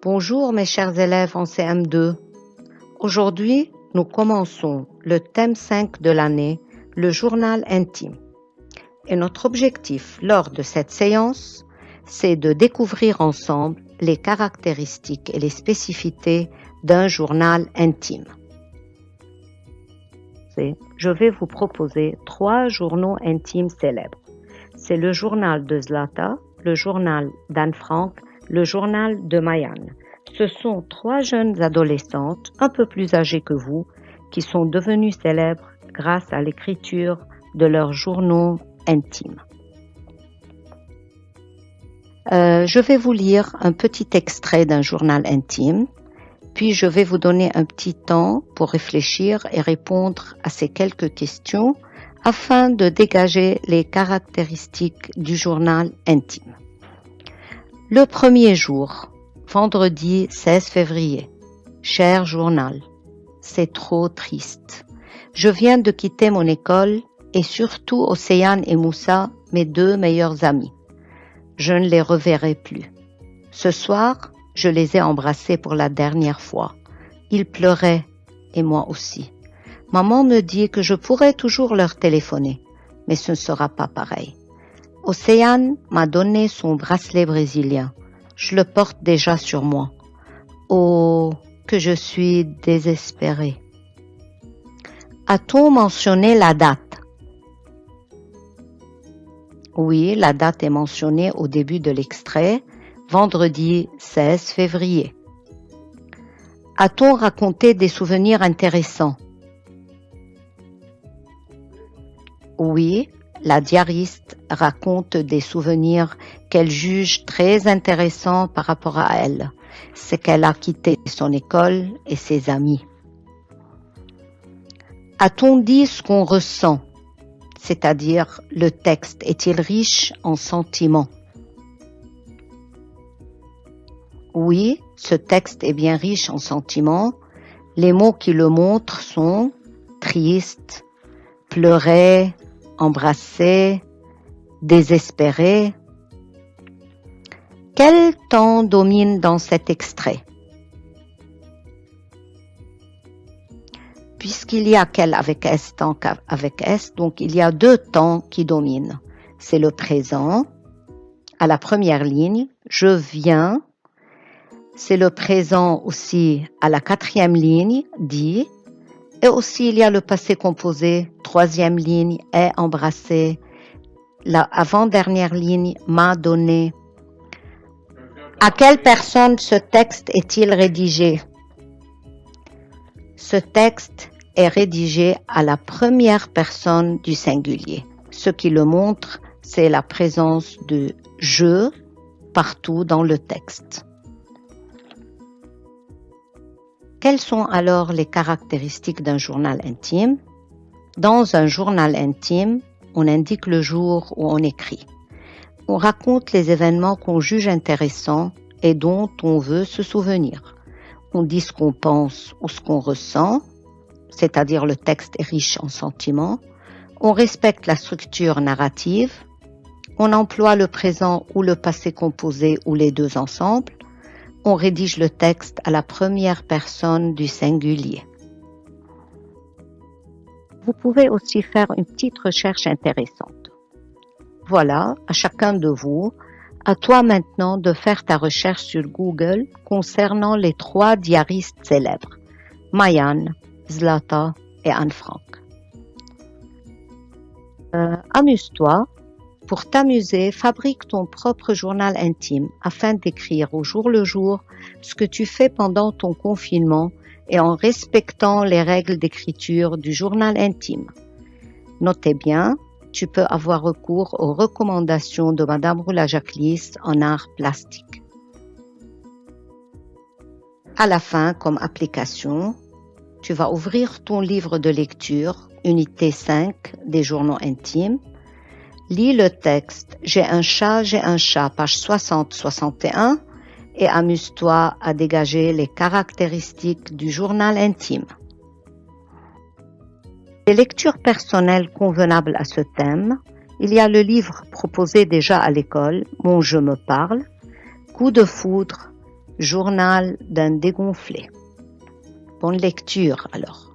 Bonjour mes chers élèves en CM2. Aujourd'hui, nous commençons le thème 5 de l'année, le journal intime. Et notre objectif lors de cette séance, c'est de découvrir ensemble les caractéristiques et les spécificités d'un journal intime. Je vais vous proposer 3 journaux intimes célèbres. C'est le journal de Zlata, le journal d'Anne Frank, le journal de Mayan. Ce sont 3 jeunes adolescentes, un peu plus âgées que vous, qui sont devenues célèbres grâce à l'écriture de leurs journaux intimes. Je vais vous lire un petit extrait d'un journal intime, puis je vais vous donner un petit temps pour réfléchir et répondre à ces quelques questions afin de dégager les caractéristiques du journal intime. Le premier jour, vendredi 16 février. Cher journal, c'est trop triste. Je viens de quitter mon école et surtout Océane et Moussa, mes 2 meilleurs amis. Je ne les reverrai plus. Ce soir, je les ai embrassés pour la dernière fois. Ils pleuraient et moi aussi. Maman me dit que je pourrais toujours leur téléphoner, mais ce ne sera pas pareil. Océane m'a donné son bracelet brésilien. Je le porte déjà sur moi. Oh, que je suis désespérée. A-t-on mentionné la date? Oui, la date est mentionnée au début de l'extrait, vendredi 16 février. A-t-on raconté des souvenirs intéressants? Oui, la diariste raconte des souvenirs qu'elle juge très intéressants par rapport à elle. C'est qu'elle a quitté son école et ses amis. A-t-on dit ce qu'on ressent? C'est-à-dire, le texte est-il riche en sentiments? Oui, ce texte est bien riche en sentiments. Les mots qui le montrent sont triste, pleurer, embrasser, désespéré. Quel temps domine dans cet extrait? Puisqu'il y a quel avec S, tant qu'avec S, donc il y a 2 temps qui dominent. C'est le présent, à la première ligne, je viens. C'est le présent aussi à la 4e ligne, dit. Et aussi il y a le passé composé, 3e ligne, est embrassé. La avant-dernière ligne, m'a donné. À quelle personne ce texte est-il rédigé? Ce texte est rédigé à la première personne du singulier. Ce qui le montre, c'est la présence de « je » partout dans le texte. Quelles sont alors les caractéristiques d'un journal intime? Dans un journal intime, on indique le jour où on écrit. On raconte les événements qu'on juge intéressants et dont on veut se souvenir. On dit ce qu'on pense ou ce qu'on ressent, c'est-à-dire le texte est riche en sentiments. On respecte la structure narrative. On emploie le présent ou le passé composé ou les 2 ensemble. On rédige le texte à la première personne du singulier. Vous pouvez aussi faire une petite recherche intéressante. Voilà, à chacun de vous, à toi maintenant de faire ta recherche sur Google concernant les 3 diaristes célèbres, Mayan, Zlata et Anne Frank. Amuse-toi. Pour t'amuser, fabrique ton propre journal intime afin d'écrire au jour le jour ce que tu fais pendant ton confinement et en respectant les règles d'écriture du journal intime. Notez bien, tu peux avoir recours aux recommandations de Madame Roula-Jacquelis en art plastique. À la fin, comme application, tu vas ouvrir ton livre de lecture, unité 5 des journaux intimes. Lis le texte « J'ai un chat, page 60-61 et amuse-toi à dégager les caractéristiques du journal intime. Des lectures personnelles convenables à ce thème, il y a le livre proposé déjà à l'école « Mon je me parle »,« Coup de foudre »,« Journal d'un dégonflé. Bonne lecture alors.